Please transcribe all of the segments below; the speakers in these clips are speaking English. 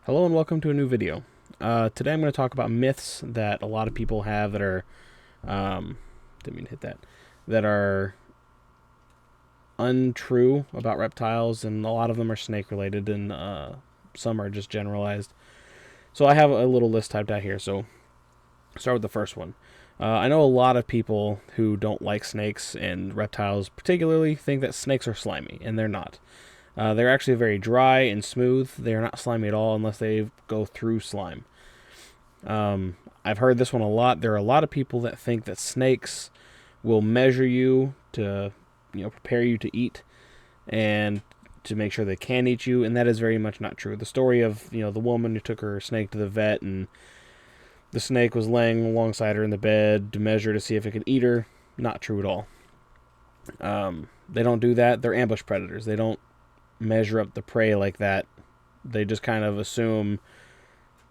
Hello and welcome to a new video. Today I'm going to talk about myths that a lot of people have that are, didn't mean to hit that, that are untrue about reptiles, and a lot of them are snake related, and some are just generalized. So I have a little list typed out here, so start with the first one. I know a lot of people who don't like snakes and reptiles particularly think that snakes are slimy, and they're not. They're actually very dry and smooth. They are not slimy at all unless they go through slime. I've heard this one a lot. There are a lot of people that think that snakes will measure you to, prepare you to eat and to make sure they can eat you, and that is very much not true. The story of, the woman who took her snake to the vet and the snake was laying alongside her in the bed to measure to see if it could eat her, not true at all. They don't do that. They're ambush predators. They don't measure up the prey like that. They just kind of assume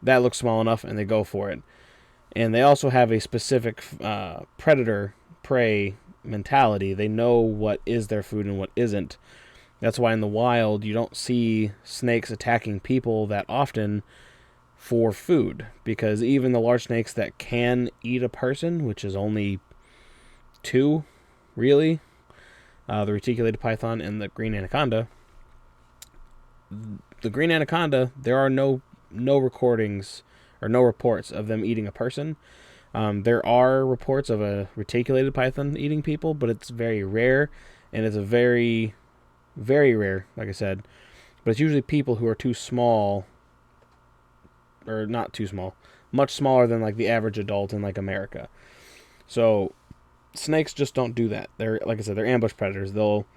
that looks small enough and they go for it. And they also have a specific predator prey mentality. They know what is their food and what isn't. That's why in the wild you don't see snakes attacking people that often for food, because even the large snakes that can eat a person, which is only two really, the reticulated python and the green anaconda. The green anaconda, there are no recordings or no reports of them eating a person. There are reports of a reticulated python eating people, but it's very rare, and it's a very, very rare, like I said. But it's usually people who are too small, or not too small, much smaller than like the average adult in like America. So snakes just don't do that. They're, like I said, they're ambush predators. They'll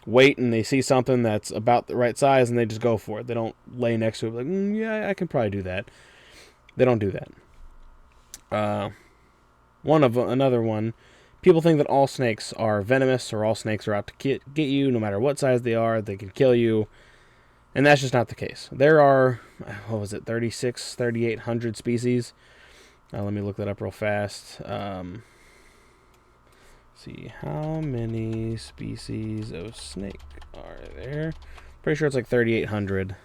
wait and they see something that's about the right size and they just go for it. They don't lay next to it like, yeah, I can probably do that. They don't do that. Another one, people think that all snakes are venomous or all snakes are out to get you, no matter what size they are, they can kill you. And that's just not the case. There are, 3,800 species. Let me look that up real fast. See, how many species of snake are there? Pretty sure it's like 3,800.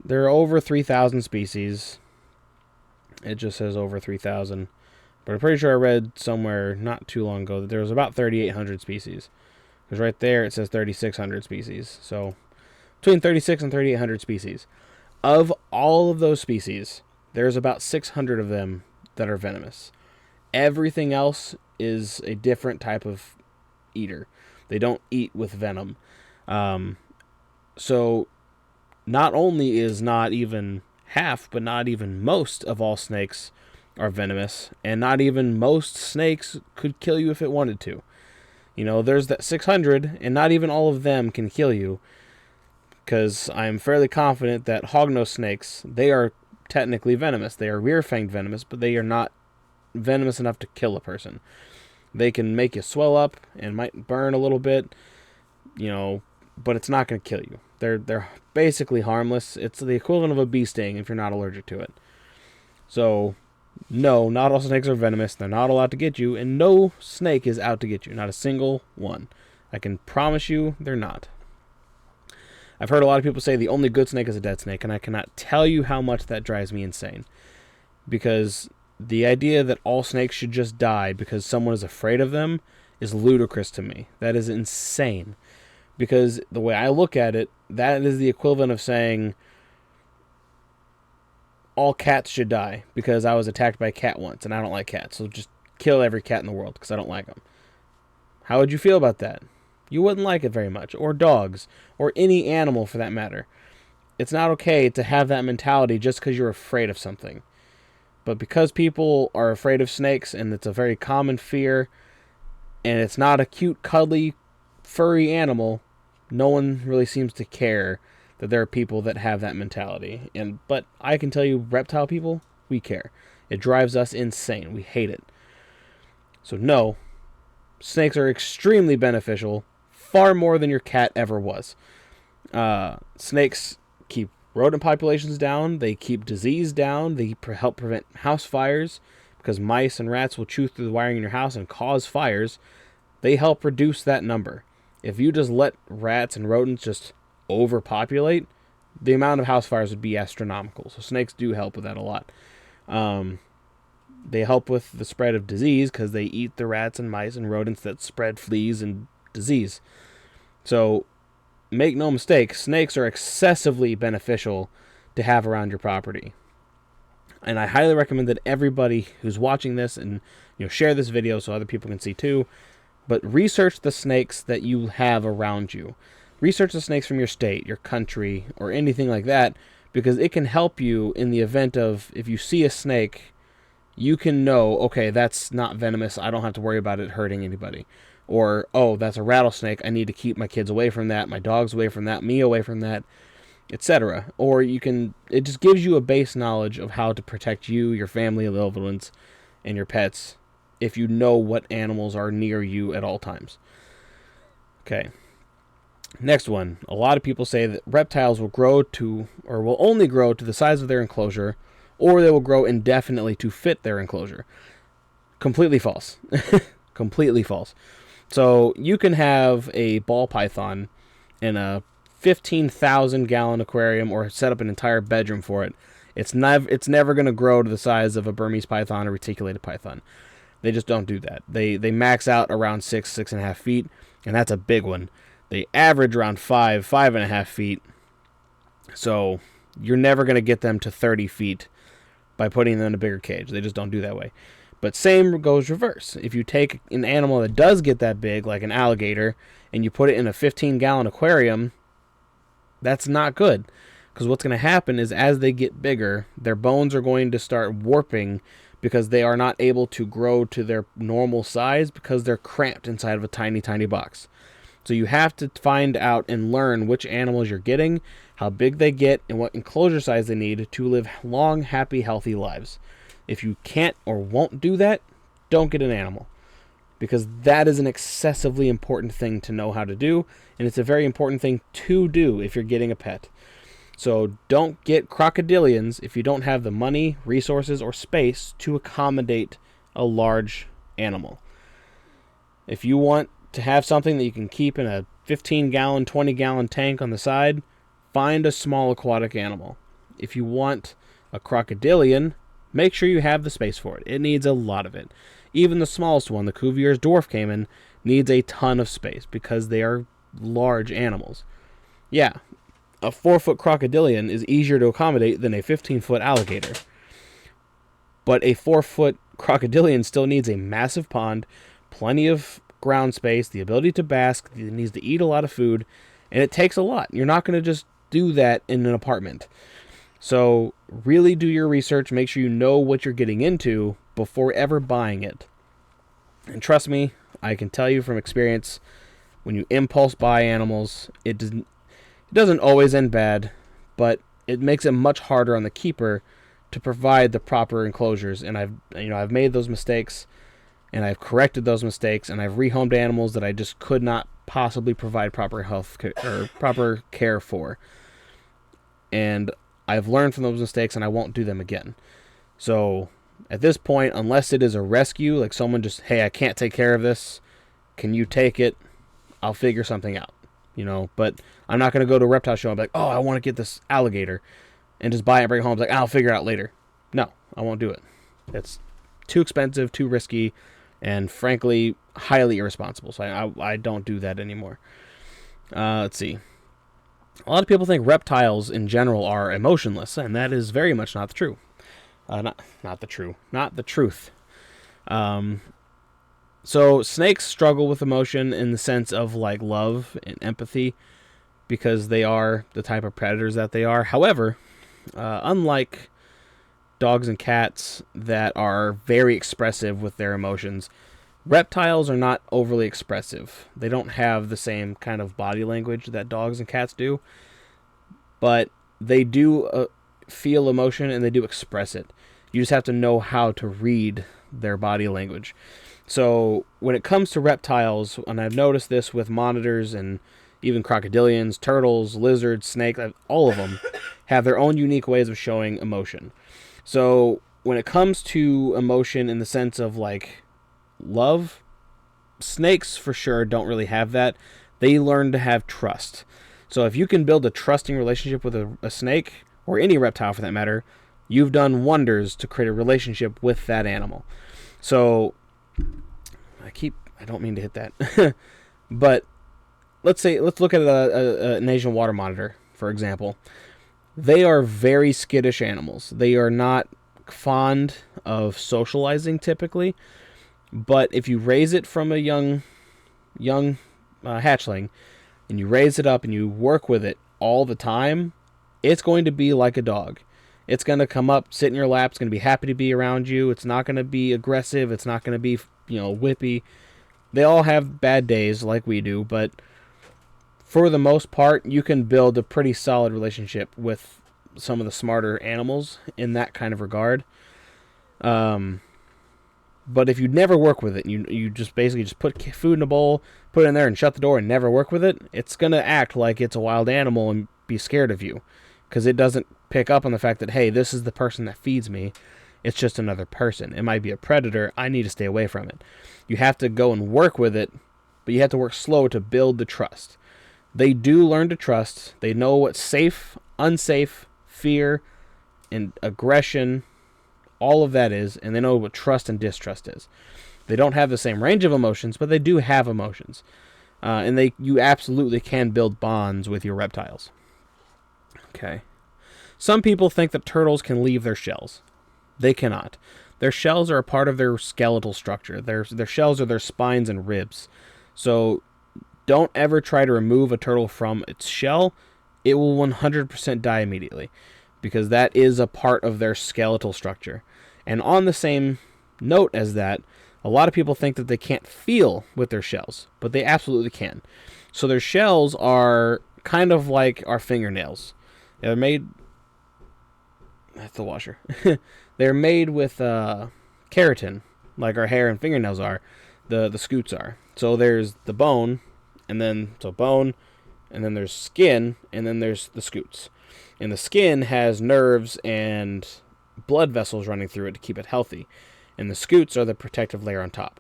There are over 3,000 species. It just says over 3,000. But I'm pretty sure I read somewhere not too long ago that there was about 3,800 species. Because right there it says 3,600 species. So between 36 and 3,800 species. Of all of those species, there's about 600 of them that are venomous. Everything else is a different type of eater. They don't eat with venom. So not only is not even half, but not even most of all snakes are venomous, and not even most snakes could kill you if it wanted to. There's that 600, and not even all of them can kill you, because I'm fairly confident that hognose snakes, they are technically venomous. They are rear-fanged venomous, but they are not venomous enough to kill a person. They can make you swell up and might burn a little bit, but it's not going to kill you. They're basically harmless. It's the equivalent of a bee sting if you're not allergic to it. So, no, not all snakes are venomous. They're not allowed to get you, and no snake is out to get you. Not a single one. I can promise you they're not. I've heard a lot of people say the only good snake is a dead snake, and I cannot tell you how much that drives me insane. Because the idea that all snakes should just die because someone is afraid of them is ludicrous to me. That is insane. Because the way I look at it, that is the equivalent of saying all cats should die because I was attacked by a cat once and I don't like cats. So just kill every cat in the world because I don't like them. How would you feel about that? You wouldn't like it very much. Or dogs. Or any animal for that matter. It's not okay to have that mentality just because you're afraid of something. But because people are afraid of snakes, and it's a very common fear, and it's not a cute, cuddly, furry animal, no one really seems to care that there are people that have that mentality. But I can tell you, reptile people, we care. It drives us insane. We hate it. So no, snakes are extremely beneficial, far more than your cat ever was. Snakes keep rodent populations down. They keep disease down. They help prevent house fires because mice and rats will chew through the wiring in your house and cause fires. They help reduce that number. If you just let rats and rodents just overpopulate, the amount of house fires would be astronomical. So snakes do help with that a lot. They help with the spread of disease because they eat the rats and mice and rodents that spread fleas and disease. So make no mistake, snakes are excessively beneficial to have around your property. And I highly recommend that everybody who's watching this and share this video so other people can see too. But research the snakes that you have around you. Research the snakes from your state, your country, or anything like that, because it can help you in the event of if you see a snake, you can know, okay, that's not venomous. I don't have to worry about it hurting anybody. Or, oh, that's a rattlesnake. I need to keep my kids away from that, my dogs away from that, me away from that, etc. Or it just gives you a base knowledge of how to protect you, your family, loved ones, and your pets if you know what animals are near you at all times. Okay. Next one. A lot of people say that reptiles will only grow to the size of their enclosure, or they will grow indefinitely to fit their enclosure. Completely false. Completely false. So you can have a ball python in a 15,000-gallon aquarium or set up an entire bedroom for it. It's never going to grow to the size of a Burmese python or reticulated python. They just don't do that. They max out around 6.5 feet, and that's a big one. They average around 5.5 feet. So you're never going to get them to 30 feet by putting them in a bigger cage. They just don't do that way. But same goes reverse. If you take an animal that does get that big, like an alligator, and you put it in a 15-gallon aquarium, that's not good. Because what's going to happen is as they get bigger, their bones are going to start warping because they are not able to grow to their normal size because they're cramped inside of a tiny, tiny box. So you have to find out and learn which animals you're getting, how big they get, and what enclosure size they need to live long, happy, healthy lives. If you can't or won't do that, don't get an animal. Because that is an excessively important thing to know how to do, and it's a very important thing to do if you're getting a pet. So don't get crocodilians if you don't have the money, resources, or space to accommodate a large animal. If you want to have something that you can keep in a 15-gallon, 20-gallon tank on the side, find a small aquatic animal. If you want a crocodilian, make sure you have the space for it. It needs a lot of it. Even the smallest one, the Cuvier's dwarf caiman, needs a ton of space because they are large animals. Yeah, a 4-foot crocodilian is easier to accommodate than a 15-foot alligator. But a 4-foot crocodilian still needs a massive pond, plenty of ground space, the ability to bask, it needs to eat a lot of food, and it takes a lot. You're not going to just do that in an apartment. So really do your research, make sure you know what you're getting into before ever buying it. And trust me, I can tell you from experience, when you impulse buy animals, it doesn't always end bad, but it makes it much harder on the keeper to provide the proper enclosures. And I've made those mistakes, and I've corrected those mistakes, and I've rehomed animals that I just could not possibly provide proper health or proper care for. And I've learned from those mistakes, and I won't do them again. So at this point, unless it is a rescue, like someone just, hey, I can't take care of this, can you take it? I'll figure something out, But I'm not going to go to a reptile show and be like, oh, I want to get this alligator, and just buy it and bring it home. It's like, I'll figure it out later. No, I won't do it. It's too expensive, too risky, and frankly, highly irresponsible. So I don't do that anymore. Let's see. A lot of people think reptiles in general are emotionless, and that is very much not true. Not the truth. So snakes struggle with emotion in the sense of like love and empathy because they are the type of predators that they are. However, unlike dogs and cats that are very expressive with their emotions, reptiles are not overly expressive. They don't have the same kind of body language that dogs and cats do, but they do feel emotion and they do express it. You just have to know how to read their body language. So when it comes to reptiles, and I've noticed this with monitors and even crocodilians, turtles, lizards, snakes, all of them have their own unique ways of showing emotion. So when it comes to emotion in the sense of like love, snakes for sure don't really have that. They learn to have trust. So if you can build a trusting relationship with a snake, or any reptile for that matter, you've done wonders to create a relationship with that animal. So I don't mean to hit that. But let's look at an Asian water monitor, for example. They are very skittish animals. They are not fond of socializing typically, but if you raise it from a young hatchling, and you raise it up and you work with it all the time, it's going to be like a dog. It's going to come up, sit in your lap. It's going to be happy to be around you. It's not going to be aggressive. It's not going to be, whippy. They all have bad days like we do, but for the most part, you can build a pretty solid relationship with some of the smarter animals in that kind of regard. But if you never work with it, you just basically just put food in a bowl, put it in there, and shut the door and never work with it, it's going to act like it's a wild animal and be scared of you. Because it doesn't pick up on the fact that, hey, this is the person that feeds me. It's just another person. It might be a predator. I need to stay away from it. You have to go and work with it, but you have to work slow to build the trust. They do learn to trust. They know what's safe, unsafe, fear, and aggression, all of that is, and they know what trust and distrust is. They don't have the same range of emotions, but they do have emotions. And you absolutely can build bonds with your reptiles. Okay. Some people think that turtles can leave their shells. They cannot. Their shells are a part of their skeletal structure. Their shells are their spines and ribs. So don't ever try to remove a turtle from its shell. It will 100% die immediately, because that is a part of their skeletal structure. And on the same note as that, a lot of people think that they can't feel with their shells, but they absolutely can. So their shells are kind of like our fingernails. They're made... That's the washer. They're made with keratin, like our hair and fingernails are. The scutes are. So there's the bone, and then there's skin, and then there's the scutes. And the skin has nerves and blood vessels running through it to keep it healthy. And the scutes are the protective layer on top.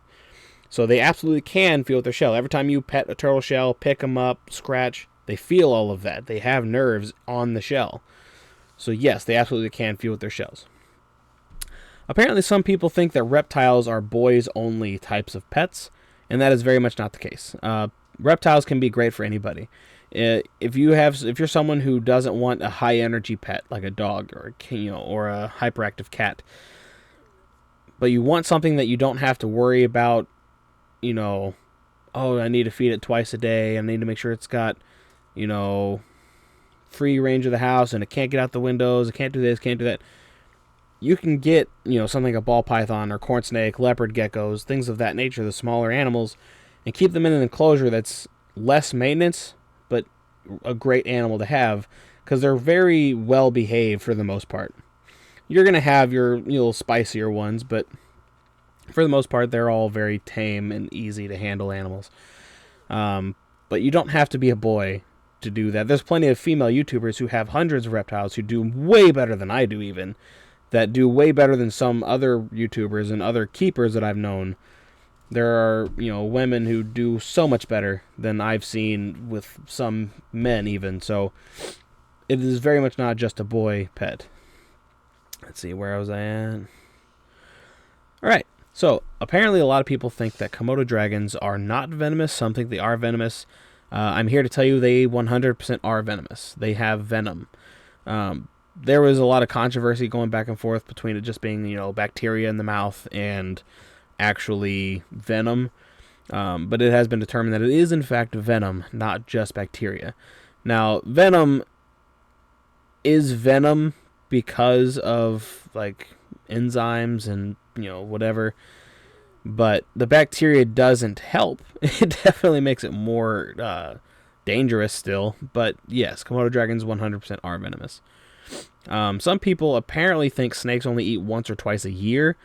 So they absolutely can feel with their shell. Every time you pet a turtle shell, pick them up, scratch, they feel all of that. They have nerves on the shell. So yes, they absolutely can feel with their shells. Apparently some people think that reptiles are boys-only types of pets, and that is very much not the case. Reptiles can be great for anybody. If you're someone who doesn't want a high-energy pet like a dog or a hyperactive cat, but you want something that you don't have to worry about, oh, I need to feed it twice a day, I need to make sure it's got, free range of the house, and it can't get out the windows, it can't do this, can't do that. You can get, something like a ball python or corn snake, leopard geckos, things of that nature, the smaller animals, and keep them in an enclosure that's less maintenance, but a great animal to have, because they're very well behaved for the most part. You're going to have your little spicier ones, but for the most part, they're all very tame and easy to handle animals. But you don't have to be a boy to do that. There's plenty of female YouTubers who have hundreds of reptiles who do way better than I do, even. That do way better than some other YouTubers and other keepers that I've known. There are, women who do so much better than I've seen with some men even. So it is very much not just a boy pet. Let's see, where was I at? Alright, so apparently a lot of people think that Komodo dragons are not venomous. Some think they are venomous. I'm here to tell you they 100% are venomous. They have venom. There was a lot of controversy going back and forth between it just being, bacteria in the mouth and actually venom. But it has been determined that it is in fact venom, not just bacteria. Now, venom is venom because of enzymes and whatever, but the bacteria doesn't help. It definitely makes it more dangerous still. But yes, Komodo dragons 100% are venomous. Some people apparently think snakes only eat once or twice a year.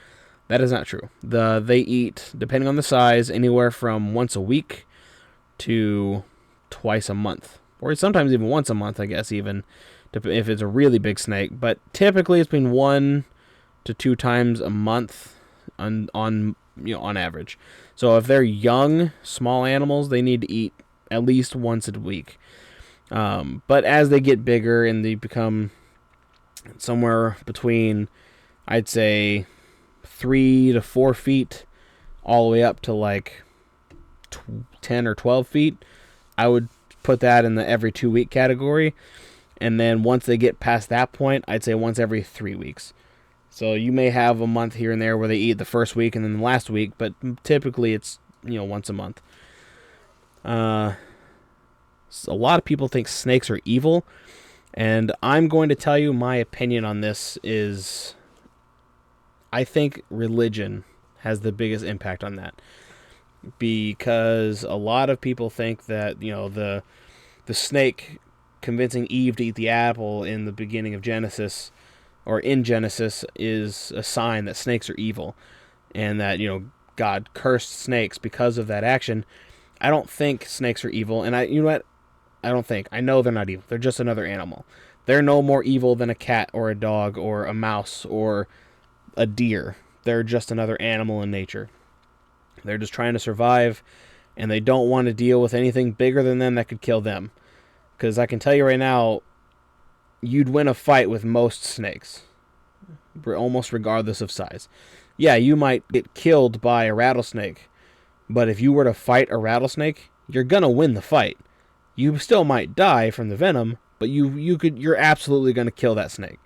That is not true. They eat, depending on the size, anywhere from once a week to twice a month, or sometimes even once a month, I guess, even if it's a really big snake. But typically, it's been 1 to 2 times a month on average. So if they're young, small animals, they need to eat at least once a week. But as they get bigger and they become somewhere between, I'd say, 3 to 4 feet, all the way up to like 10 or 12 feet, I would put that in the every 2 week category. And then once they get past that point, I'd say once every 3 weeks. So you may have a month here and there where they eat the first week and then the last week, but typically it's once a month. A lot of people think snakes are evil, and I'm going to tell you my opinion on this is I think religion has the biggest impact on that, because a lot of people think that the snake convincing Eve to eat the apple in the beginning of Genesis, or in Genesis, is a sign that snakes are evil, and that God cursed snakes because of that action. I don't think snakes are evil, and I know they're not evil. They're just another animal. They're no more evil than a cat or a dog or a mouse or a deer. They're just another animal in nature. They're just trying to survive, and they don't want to deal with anything bigger than them that could kill them. Because I can tell you right now, you'd win a fight with most snakes, almost regardless of size. Yeah, you might get killed by a rattlesnake, but if you were to fight a rattlesnake, you're gonna win the fight. You still might die from the venom, but you're absolutely gonna kill that snake.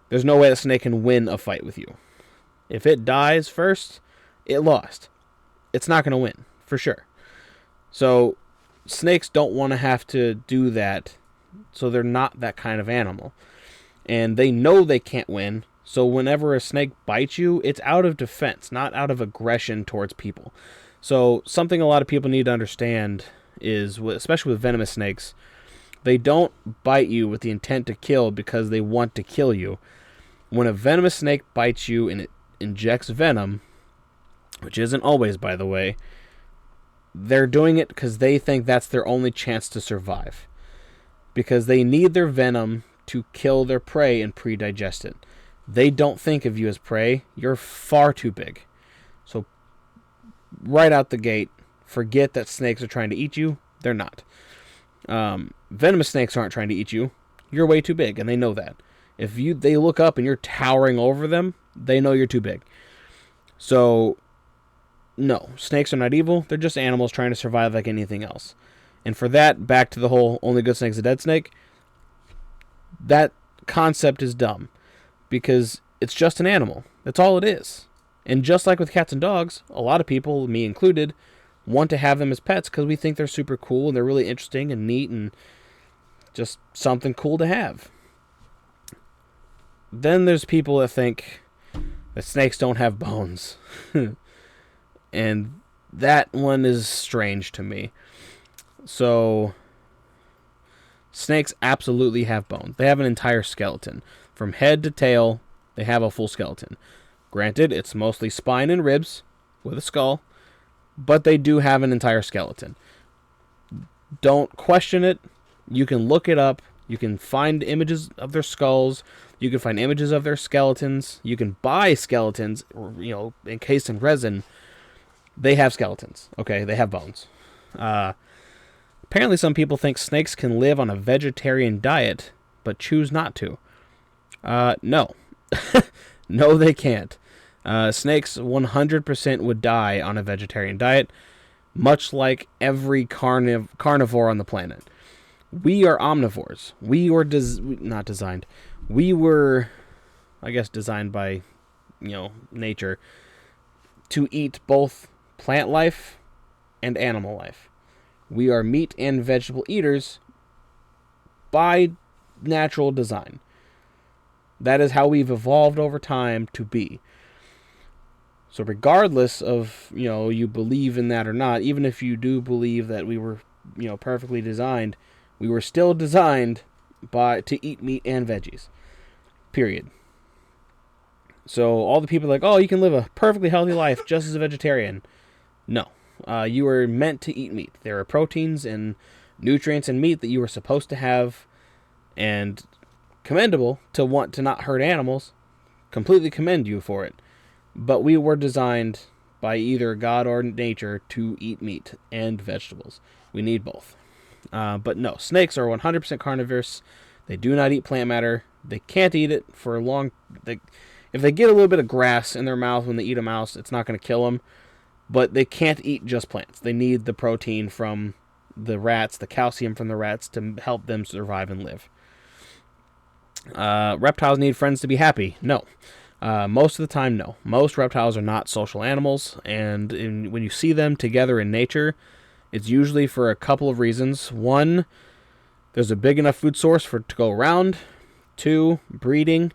There's no way that snake can win a fight with you. If it dies first, it lost. It's not gonna win, for sure. So snakes don't want to have to do that, so they're not that kind of animal. And they know they can't win, so whenever a snake bites you, it's out of defense, not out of aggression towards people. So something a lot of people need to understand is, especially with venomous snakes, they don't bite you with the intent to kill because they want to kill you. When a venomous snake bites you and it injects venom, which isn't always, by the way, they're doing it because they think that's their only chance to survive. Because they need their venom to kill their prey and pre-digest it. They don't think of you as prey. You're far too big. So right out the gate, forget that snakes are trying to eat you. They're not. Venomous snakes aren't trying to eat you. You're way too big, and they know that. If they look up and you're towering over them, they know you're too big. So no, snakes are not evil. They're just animals trying to survive like anything else. And for that, back to the whole only good snake's a dead snake, that concept is dumb. Because it's just an animal. That's all it is. And just like with cats and dogs, a lot of people, me included, want to have them as pets because we think they're super cool and they're really interesting and neat and just something cool to have. Then there's people that think that snakes don't have bones. And that one is strange to me. So snakes absolutely have bones. They have an entire skeleton. From head to tail, they have a full skeleton. Granted, it's mostly spine and ribs with a skull, but they do have an entire skeleton. Don't question it. You can look it up. You can find images of their skulls. You can find images of their skeletons. You can buy skeletons, encased in resin. They have skeletons. Okay, they have bones. Apparently some people think snakes can live on a vegetarian diet, but choose not to. No. No, they can't. Snakes 100% would die on a vegetarian diet, much like every carnivore on the planet. We are omnivores. We were not designed. We were, I guess, designed by, nature to eat both plant life and animal life. We are meat and vegetable eaters by natural design. That is how we've evolved over time to be. So regardless of, you believe in that or not, even if you do believe that we were, perfectly designed, we were still designed to eat meat and veggies. Period. So all the people are like, oh, you can live a perfectly healthy life just as a vegetarian. No. You were meant to eat meat. There are proteins and nutrients in meat that you were supposed to have, and commendable to want to not hurt animals. Completely commend you for it. But we were designed by either God or nature to eat meat and vegetables. We need both. But no, snakes are 100% carnivorous. They do not eat plant matter. They can't eat it for a long... if they get a little bit of grass in their mouth when they eat a mouse, it's not going to kill them. But they can't eat just plants. They need the protein from the rats, the calcium from the rats, to help them survive and live. Reptiles need friends to be happy. No. Most of the time, no. Most reptiles are not social animals, and when you see them together in nature, it's usually for a couple of reasons. One, there's a big enough food source to go around. Two, breeding.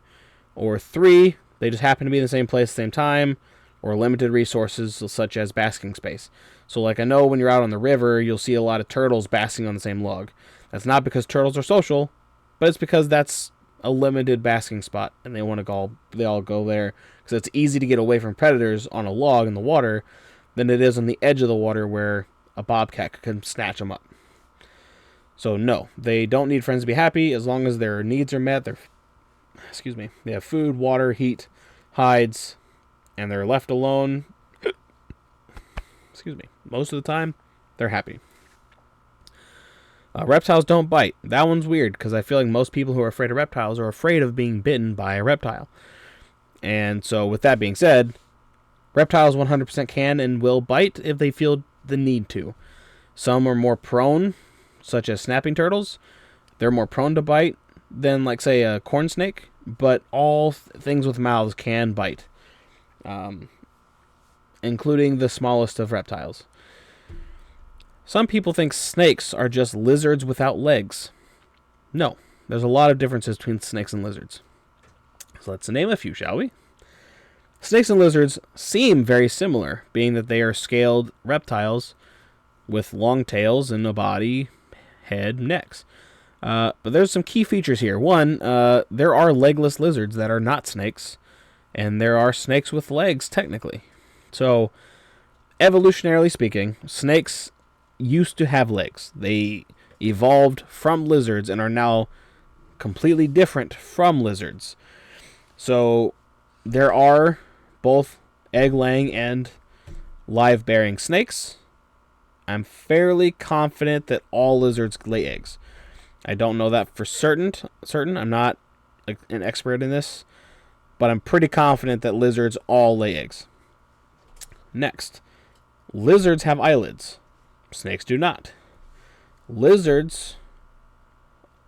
Or three, they just happen to be in the same place at the same time, or limited resources such as basking space. So like I know when you're out on the river, you'll see a lot of turtles basking on the same log. That's not because turtles are social, but it's because that's a limited basking spot, and they all go there because it's easy to get away from predators on a log in the water than it is on the edge of the water where a bobcat can snatch them up. So no, they don't need friends to be happy as long as their needs are met. They have food, water, heat, hides, and they're left alone. Most of the time, they're happy. Reptiles don't bite. That one's weird because I feel like most people who are afraid of reptiles are afraid of being bitten by a reptile. And so with that being said, reptiles 100% can and will bite if they feel the need to. Some are more prone, such as snapping turtles. They're more prone to bite than, like, say, a corn snake. But all things with mouths can bite, including the smallest of reptiles. Some people think snakes are just lizards without legs. No, there's a lot of differences between snakes and lizards. So let's name a few, shall we? Snakes and lizards seem very similar, being that they are scaled reptiles with long tails and a body, head, necks. But there's some key features here. One, there are legless lizards that are not snakes, and there are snakes with legs, technically. So, evolutionarily speaking, snakes used to have legs. They evolved from lizards and are now completely different from lizards. So, there are both egg-laying and live-bearing snakes. I'm fairly confident that all lizards lay eggs. I don't know that for certain. I'm not an expert in this, but I'm pretty confident that lizards all lay eggs. Next, lizards have eyelids. Snakes do not. There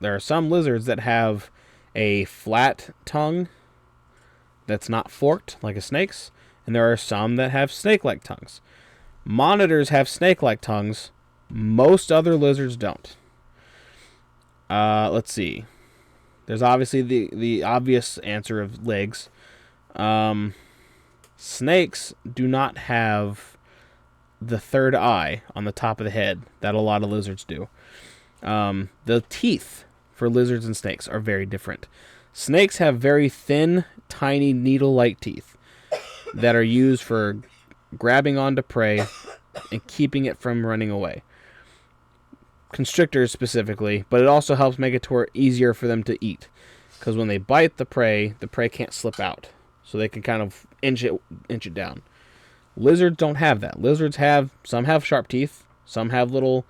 are some lizards that have a flat tongue that's not forked like a snake's, and there are some that have snake-like tongues. Monitors have snake-like tongues. Most other lizards don't. Let's see. There's obviously the obvious answer of legs. Snakes do not have the third eye on the top of the head that a lot of lizards do. The teeth for lizards and snakes are very different. Snakes have very thin, tiny, needle-like teeth that are used for grabbing onto prey and keeping it from running away. Constrictors specifically, but it also helps make it easier for them to eat. Because when they bite the prey can't slip out. So they can kind of inch it down. Lizards don't have that. Some have sharp teeth, some have little,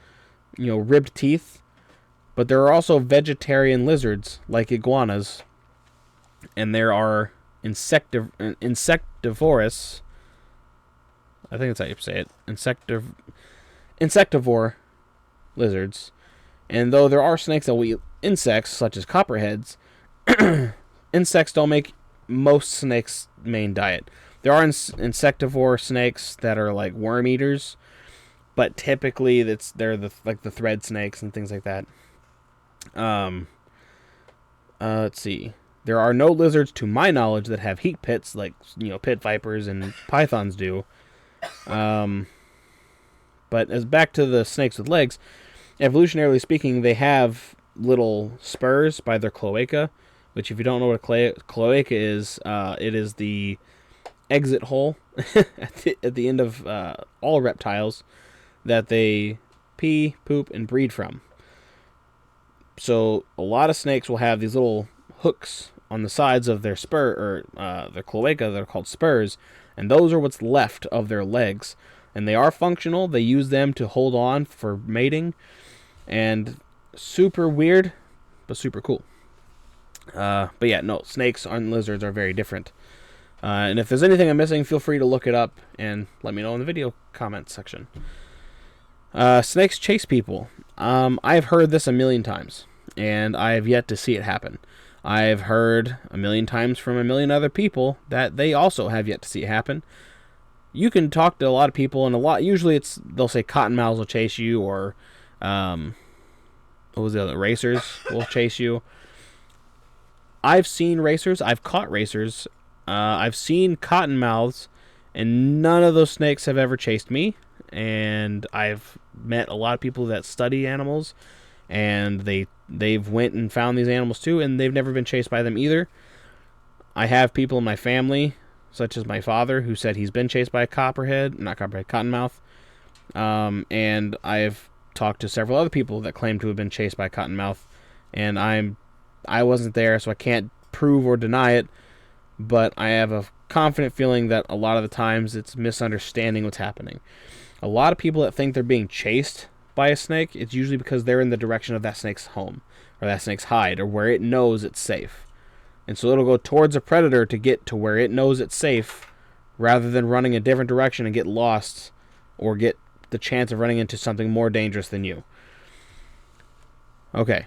ribbed teeth, but there are also vegetarian lizards like iguanas, and there are insectivorous. I think that's how you say it. Insectivore lizards, and though there are snakes that will eat insects such as copperheads, insects don't make most snakes' main diet. There are insectivore snakes that are like worm eaters, but typically they're the thread snakes and things like that. Let's see. There are no lizards, to my knowledge, that have heat pits like pit vipers and pythons do. But as back to the snakes with legs, evolutionarily speaking, they have little spurs by their cloaca, which if you don't know what a cloaca is, it is the exit hole at the end of all reptiles that they pee, poop, and breed from. So a lot of snakes will have these little hooks on the sides of their spur, or their cloaca. They're called spurs, and those are what's left of their legs. And they are functional. They use them to hold on for mating, and super weird, but super cool. But yeah, no, snakes and lizards are very different. And if there's anything I'm missing, feel free to look it up and let me know in the video comments section. Snakes chase people. I've heard this a million times, and I have yet to see it happen. I've heard a million times from a million other people that they also have yet to see it happen. You can talk to a lot of people, and usually they'll say cottonmouths will chase you, or what was the other? Racers will chase you. I've seen racers. I've caught racers. I've seen cottonmouths, and none of those snakes have ever chased me. And I've met a lot of people that study animals, and they've went and found these animals too, and they've never been chased by them either. I have people in my family, such as my father, who said he's been chased by a cottonmouth. And I've talked to several other people that claim to have been chased by a cottonmouth, and I wasn't there, so I can't prove or deny it, but I have a confident feeling that a lot of the times it's misunderstanding what's happening. A lot of people that think they're being chased by a snake, it's usually because they're in the direction of that snake's home, or that snake's hide, or where it knows it's safe. And so it'll go towards a predator to get to where it knows it's safe, rather than running a different direction and get lost, or get the chance of running into something more dangerous than you. Okay.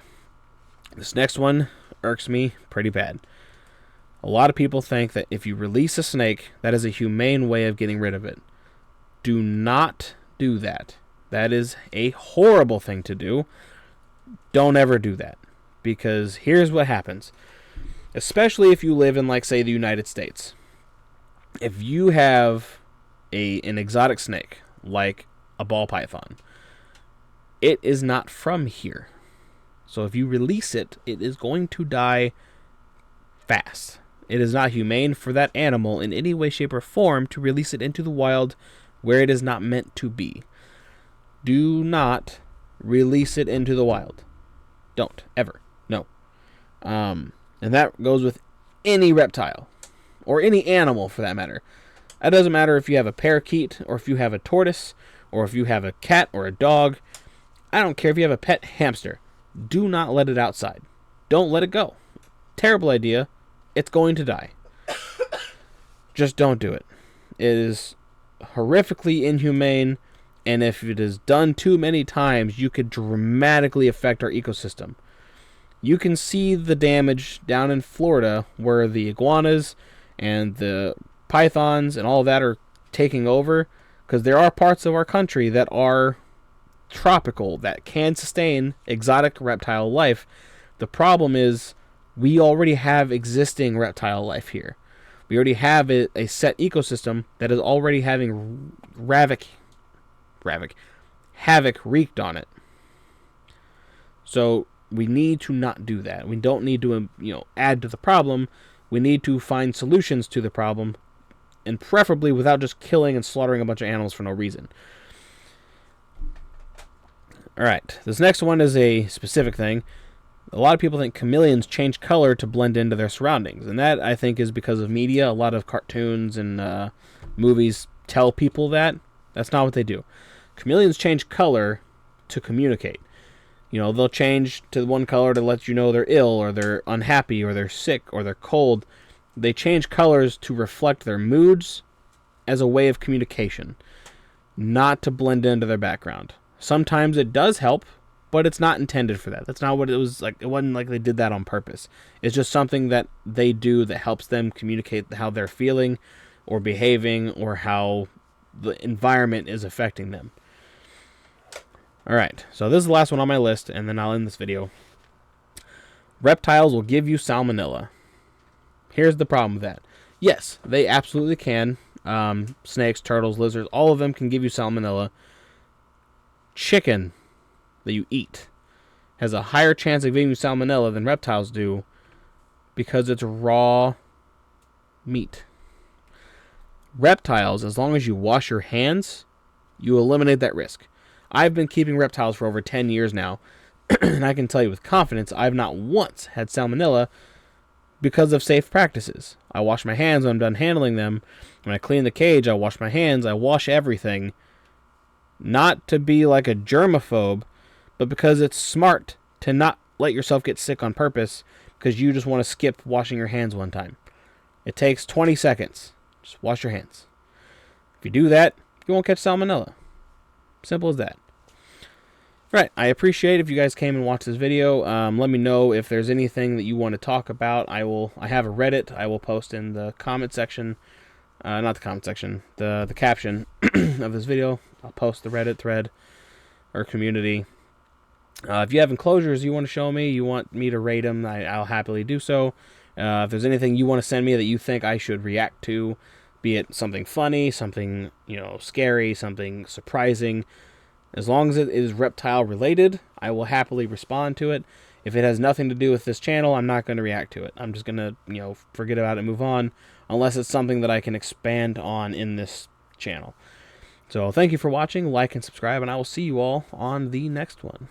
This next one irks me pretty bad. A lot of people think that if you release a snake, that is a humane way of getting rid of it. Do not do that. That is a horrible thing to do. Don't ever do that. Because here's what happens. Especially if you live in, like, say, the United States. If you have an exotic snake, like a ball python, it is not from here. So if you release it, it is going to die fast. It is not humane for that animal in any way, shape, or form to release it into the wild where it is not meant to be. Do not release it into the wild. Don't. Ever. No. And that goes with any reptile. Or any animal, for that matter. It doesn't matter if you have a parakeet, or if you have a tortoise, or if you have a cat or a dog. I don't care if you have a pet hamster. Do not let it outside. Don't let it go. Terrible idea. It's going to die. Just don't do it. It is horrifically inhumane, and if it is done too many times, you could dramatically affect our ecosystem. You can see the damage down in Florida, where the iguanas and the pythons and all that are taking over, because there are parts of our country that are tropical, that can sustain exotic reptile life. The problem is we already have existing reptile life here. We already have a set ecosystem that is already having havoc wreaked on it. So we need to not do that. We don't need to, add to the problem. We need to find solutions to the problem, and preferably without just killing and slaughtering a bunch of animals for no reason. Alright, this next one is a specific thing. A lot of people think chameleons change color to blend into their surroundings, and that, I think, is because of media. A lot of cartoons and movies tell people that. That's not what they do. Chameleons change color to communicate. They'll change to one color to let you know they're ill, or they're unhappy, or they're sick, or they're cold. They change colors to reflect their moods as a way of communication, not to blend into their background. Sometimes it does help, but it's not intended for that. That's not what it was like. It wasn't like they did that on purpose. It's just something that they do that helps them communicate how they're feeling or behaving, or how the environment is affecting them. Alright, so this is the last one on my list, and then I'll end this video. Reptiles will give you salmonella. Here's the problem with that. Yes, they absolutely can. Snakes, turtles, lizards, all of them can give you salmonella. Chicken that you eat has a higher chance of giving you salmonella than reptiles do, because it's raw meat. Reptiles, as long as you wash your hands, you eliminate that risk. I've been keeping reptiles for over 10 years now, and I can tell you with confidence I've not once had salmonella because of safe practices. I wash my hands when I'm done handling them. When I clean the cage, I wash my hands. I wash everything. Not to be like a germaphobe, but because it's smart to not let yourself get sick on purpose because you just want to skip washing your hands one time. It takes 20 seconds. Just wash your hands. If you do that, you won't catch salmonella. Simple as that. Right, I appreciate if you guys came and watched this video. Let me know if there's anything that you want to talk about. I have a Reddit. I will post in the comment section. Not the comment section. The caption of this video. I'll post the Reddit thread or community. If you have enclosures you want to show me, you want me to rate them, I'll happily do so. If there's anything you want to send me that you think I should react to, be it something funny, something scary, something surprising, as long as it is reptile related, I will happily respond to it. If it has nothing to do with this channel, I'm not going to react to it. I'm just going to forget about it and move on, unless it's something that I can expand on in this channel. So thank you for watching, like and subscribe, and I will see you all on the next one.